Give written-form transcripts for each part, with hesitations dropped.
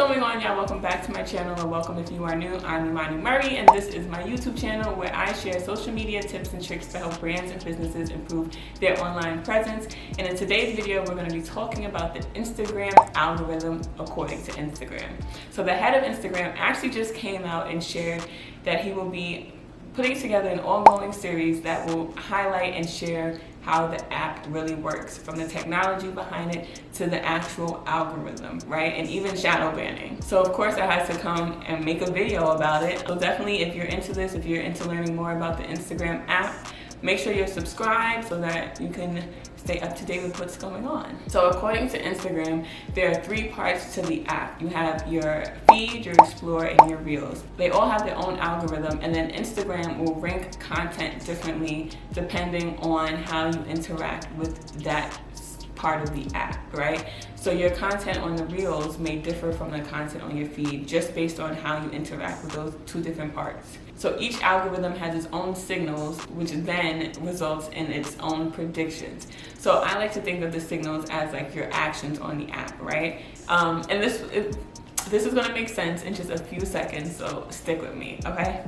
going on, y'all? Welcome back to my channel, or welcome if you are new. I'm Imani Murray, and this is my YouTube channel where I share social media tips and tricks to help brands and businesses improve their online presence. And in today's video, we're going to be talking about the Instagram algorithm according to Instagram. So the head of Instagram actually just came out and shared that he will be putting together an ongoing series that will highlight and share how the app really works, from the technology behind it to the actual algorithm, right? And even shadow banning. So of course I had to come and make a video about it. So definitely, if you're into this, if you're into learning more about the Instagram app, make sure you're subscribed so that you can stay up to date with what's going on. So according to Instagram, there are 3 parts to the app. You have your feed, your explore, and your reels. They all have their own algorithm, and then Instagram will rank content differently depending on how you interact with that part of the app, right? So your content on the reels may differ from the content on your feed just based on how you interact with those 2 different parts. So each algorithm has its own signals, which then results in its own predictions. So I like to think of the signals as like your actions on the app, right? And this is going to make sense in just a few seconds, so stick with me, okay?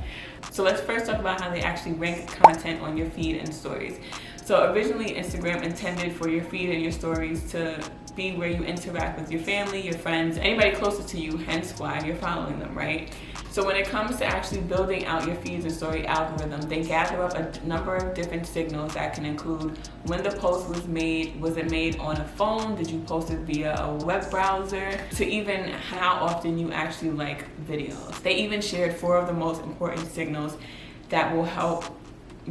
So let's first talk about how they actually rank content on your feed and stories. So originally, Instagram intended for your feed and your stories to be where you interact with your family, your friends, anybody closer to you, hence why you're following them, right? So when it comes to actually building out your feeds and story algorithm, they gather up a number of different signals that can include when the post was made, was it made on a phone, did you post it via a web browser, to even how often you actually like videos. They even shared 4 of the most important signals that will help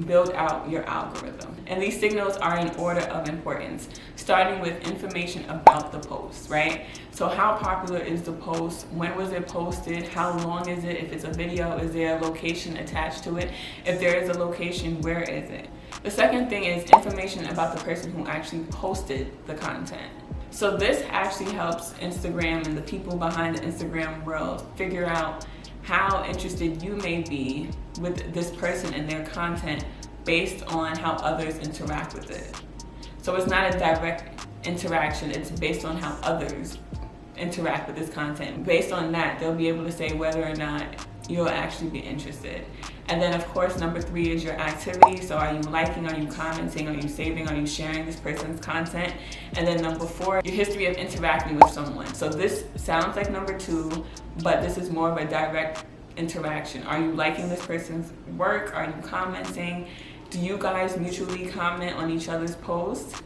build out your algorithm. And these signals are in order of importance, starting with information about the post, right? So how popular is the post? When was it posted? How long is it? If it's a video, is there a location attached to it? If there is a location, where is it? The second thing is information about the person who actually posted the content. So this actually helps Instagram and the people behind the Instagram world figure out how interested you may be with this person and their content based on how others interact with it. So it's not a direct interaction, it's based on how others interact with this content. Based on that, they'll be able to say whether or not you'll actually be interested. And then of course, number 3 is your activity. So are you liking, are you commenting, are you saving, are you sharing this person's content? And then number 4, your history of interacting with someone. So this sounds like number 2, but this is more of a direct interaction. Are you liking this person's work? Are you commenting? Do you guys mutually comment on each other's posts?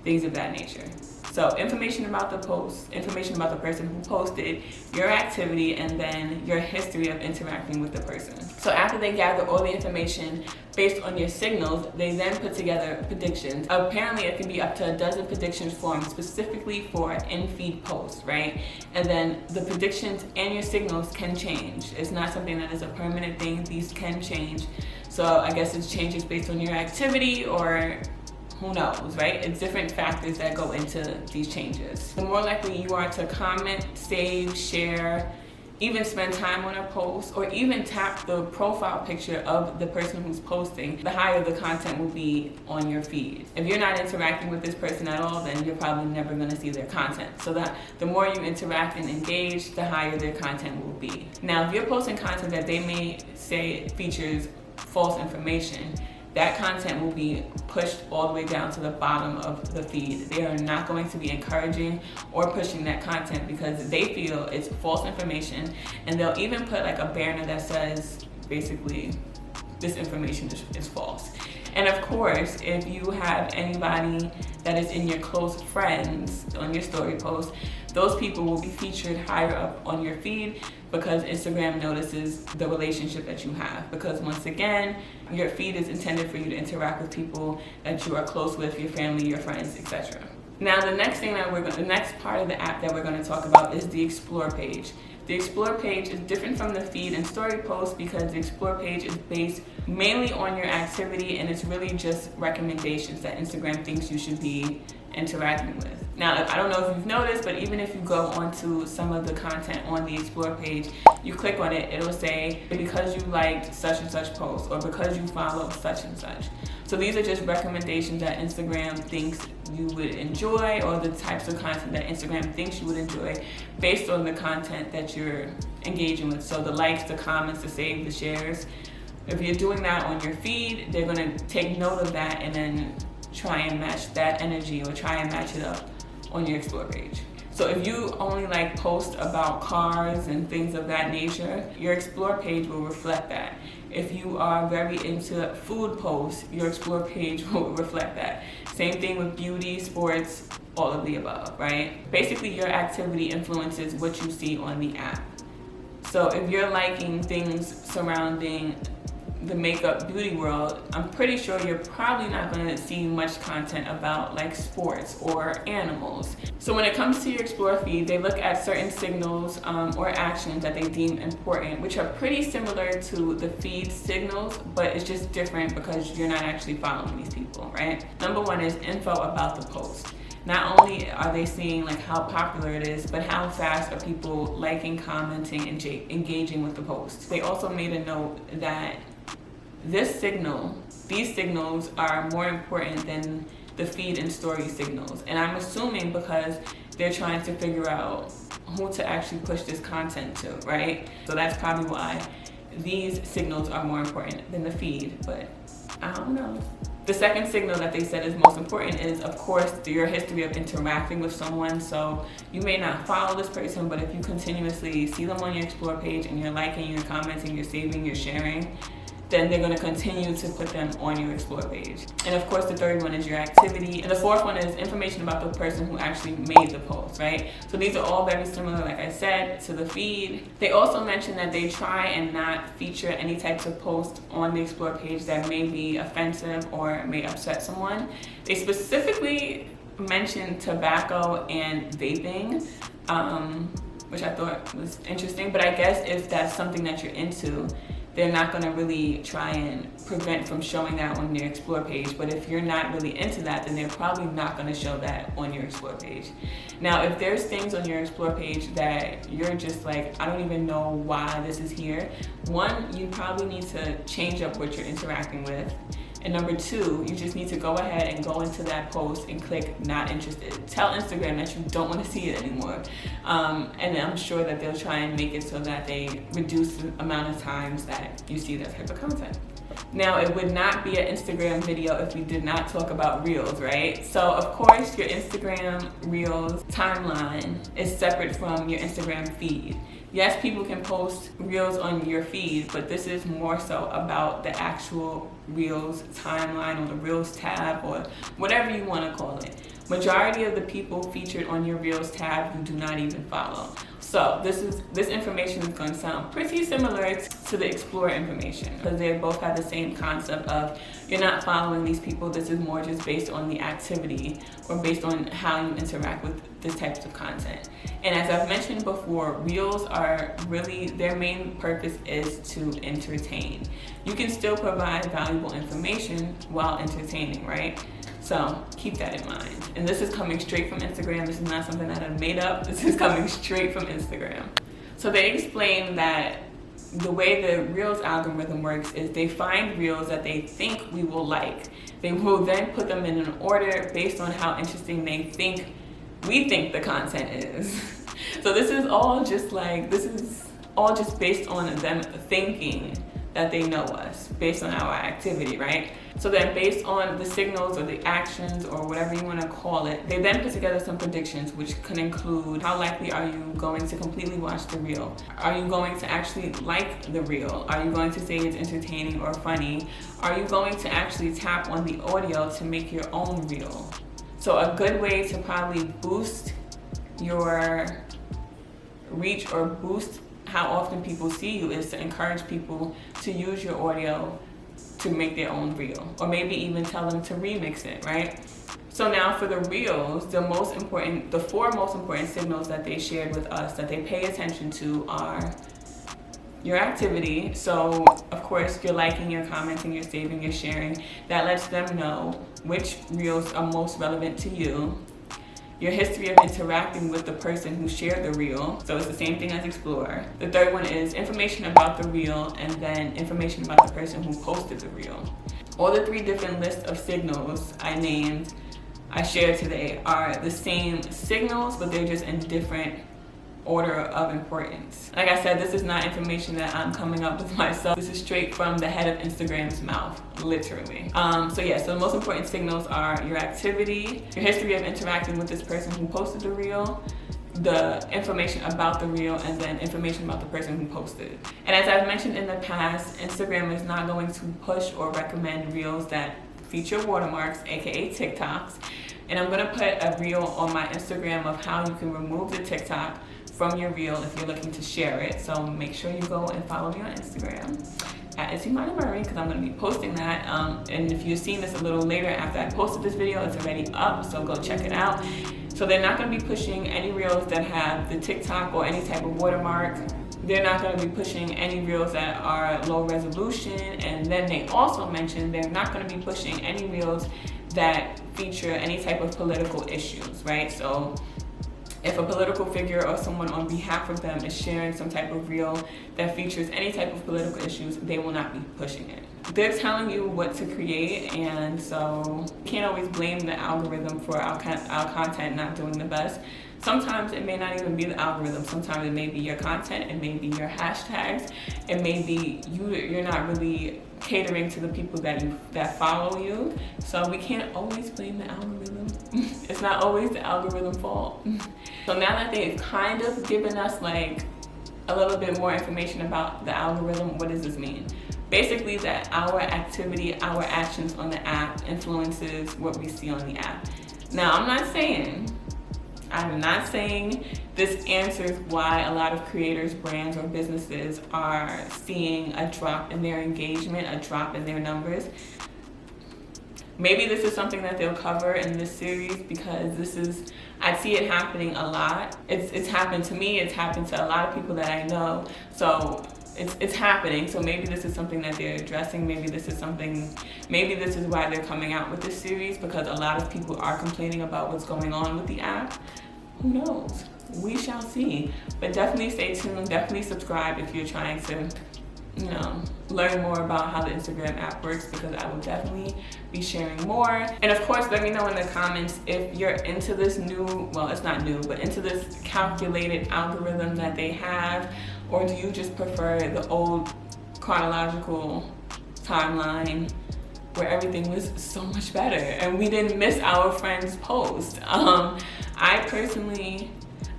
Things of that nature. So information about the post, information about the person who posted, your activity, and then your history of interacting with the person. So after they gather all the information based on your signals, they then put together predictions. Apparently it can be up to a dozen predictions formed specifically for in-feed posts, right? And then the predictions and your signals can change. It's not something that is a permanent thing. These can change. So I guess it changes based on your activity, or who knows, right? It's different factors that go into these changes. The more likely you are to comment, save, share, even spend time on a post, or even tap the profile picture of the person who's posting, the higher the content will be on your feed. If you're not interacting with this person at all, then you're probably never gonna see their content. So that the more you interact and engage, the higher their content will be. Now, if you're posting content that they may say features false information, that content will be pushed all the way down to the bottom of the feed. They are not going to be encouraging or pushing that content because they feel it's false information, and they'll even put like a banner that says basically this information is false. And of course, if you have anybody that is in your close friends on your story post, those people will be featured higher up on your feed because Instagram notices the relationship that you have. Because once again, your feed is intended for you to interact with people that you are close with, your family, your friends, etc. Now, the next part of the app that we're going to talk about is the Explore page. The Explore page is different from the feed and story post because the Explore page is based mainly on your activity, and it's really just recommendations that Instagram thinks you should be interacting with. Now, I don't know if you've noticed, but even if you go onto some of the content on the Explore page, you click on it, it'll say because you liked such and such post, or because you follow such and such. So these are just recommendations that Instagram thinks you would enjoy, or the types of content that Instagram thinks you would enjoy based on the content that you're engaging with. So the likes, the comments, the saves, the shares. If you're doing that on your feed, they're gonna take note of that and then try and match that energy, or try and match it up on your explore page. So if you only like post about cars and things of that nature, your explore page will reflect that. If you are very into food posts, your explore page will reflect that. Same thing with beauty, sports, all of the above, right? Basically, your activity influences what you see on the app. So if you're liking things surrounding the makeup beauty world, I'm pretty sure you're probably not going to see much content about like sports or animals. So when it comes to your explore feed, they look at certain signals or actions that they deem important, which are pretty similar to the feed signals, but it's just different because you're not actually following these people, right? Number one is info about the post. Not only are they seeing like how popular it is, but how fast are people liking, commenting, and engaging with the post. They also made a note that these signals are more important than the feed and story signals. And I'm assuming because they're trying to figure out who to actually push this content to, right? So that's probably why these signals are more important than the feed, but I don't know. The second signal that they said is most important is, of course, your history of interacting with someone. So you may not follow this person, but if you continuously see them on your explore page and you're liking, you're commenting, you're saving, you're sharing, then they're going to continue to put them on your explore page. And of course, the third one is your activity. And the fourth one is information about the person who actually made the post, right? So these are all very similar, like I said, to the feed. They also mentioned that they try and not feature any types of posts on the explore page that may be offensive or may upset someone. They specifically mentioned tobacco and vaping, which I thought was interesting. But I guess if that's something that you're into, they're not going to really try and prevent from showing that on your explore page. But if you're not really into that, then they're probably not going to show that on your explore page. Now, if there's things on your explore page that you're just like, I don't even know why this is here, one, you probably need to change up what you're interacting with. And number two, you just need to go ahead and go into that post and click not interested. Tell Instagram that you don't want to see it anymore. And I'm sure that they'll try and make it so that they reduce the amount of times that you see that type of content. Now, it would not be an Instagram video if we did not talk about Reels, right? So, of course, your Instagram Reels timeline is separate from your Instagram feed. Yes, people can post Reels on your feed, but this is more so about the actual Reels timeline or the Reels tab or whatever you want to call it. Majority of the people featured on your Reels tab you do not even follow. So this information is going to sound pretty similar to the Explore information because they both have the same concept of you're not following these people. This is more just based on the activity or based on how you interact with this types of content. And as I've mentioned before, Reels are really, their main purpose is to entertain. You can still provide valuable information while entertaining, right? So keep that in mind. And this is coming straight from Instagram. This is not something that I made up. This is coming straight from Instagram. So they explain that the way the Reels algorithm works is they find Reels that they think we will like. They will then put them in an order based on how interesting we think the content is. So this is all just based on them thinking that they know us based on our activity, right? So then based on the signals or the actions or whatever you want to call it, they then put together some predictions which can include how likely are you going to completely watch the reel? Are you going to actually like the reel? Are you going to say it's entertaining or funny? Are you going to actually tap on the audio to make your own reel? So a good way to probably boost your reach or boost how often people see you is to encourage people to use your audio to make their own reel, or maybe even tell them to remix it, right? So now for the reels, the four most important signals that they shared with us that they pay attention to are your activity. So of course you're liking, you're commenting, you're saving, you're sharing. That lets them know which reels are most relevant to you. Your history of interacting with the person who shared the reel. So it's the same thing as Explore. The third one is information about the reel and then information about the person who posted the reel. All the 3 different lists of signals I shared today are the same signals, but they're just in different order of importance. Like I said, this is not information that I'm coming up with myself. This is straight from the head of Instagram's mouth, literally. So the most important signals are your activity, your history of interacting with this person who posted the reel, the information about the reel, and then information about the person who posted. And as I've mentioned in the past, Instagram is not going to push or recommend reels that feature watermarks, aka TikToks. And I'm gonna put a reel on my Instagram of how you can remove the TikTok from your reel if you're looking to share it. So make sure you go and follow me on Instagram at Imani because I'm gonna be posting that. And if you've seen this a little later after I posted this video, it's already up, so go check it out. So they're not gonna be pushing any reels that have the TikTok or any type of watermark. They're not going to be pushing any reels that are low resolution, and then they also mentioned they're not going to be pushing any reels that feature any type of political issues, right? So if a political figure or someone on behalf of them is sharing some type of reel that features any type of political issues, they will not be pushing it. They're telling you what to create, and so you can't always blame the algorithm for our content not doing the best. Sometimes it may not even be the algorithm. Sometimes it may be your content, it may be your hashtags, it may be you're not really catering to the people that follow you. So we can't always blame the algorithm. It's not always the algorithm fault. So now that they've kind of given us like a little bit more information about the algorithm, what does this mean? Basically that our activity, our actions on the app influences what we see on the app. Now I'm not saying this answers why a lot of creators, brands, or businesses are seeing a drop in their engagement, a drop in their numbers. Maybe this is something that they'll cover in this series because I see it happening a lot. It's happened to me, it's happened to a lot of people that I know. So it's happening. So maybe this is something that they're addressing. Maybe this is why they're coming out with this series, because a lot of people are complaining about what's going on with the app. Who knows? We shall see. But definitely stay tuned. Definitely subscribe if you're trying to, learn more about how the Instagram app works, because I will definitely be sharing more. And of course, let me know in the comments if you're into this it's not new, but into this calculated algorithm that they have, or do you just prefer the old chronological timeline where everything was so much better and we didn't miss our friend's post?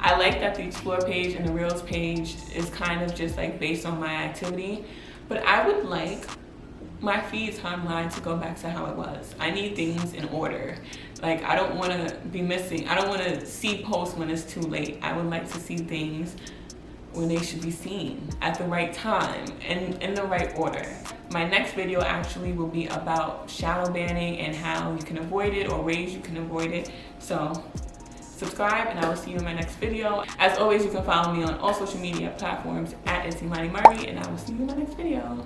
I like that the Explore page and the Reels page is kind of just like based on my activity, but I would like my feed timeline to go back to how it was. I need things in order. Like, I don't want to be missing. I don't want to see posts when it's too late. I would like to see things when they should be seen at the right time and in the right order. My next video actually will be about shadow banning and how you can avoid it, or ways you can avoid it. So subscribe, and I will see you in my next video. As always, you can follow me on all social media platforms at Imani, and I will see you in my next video.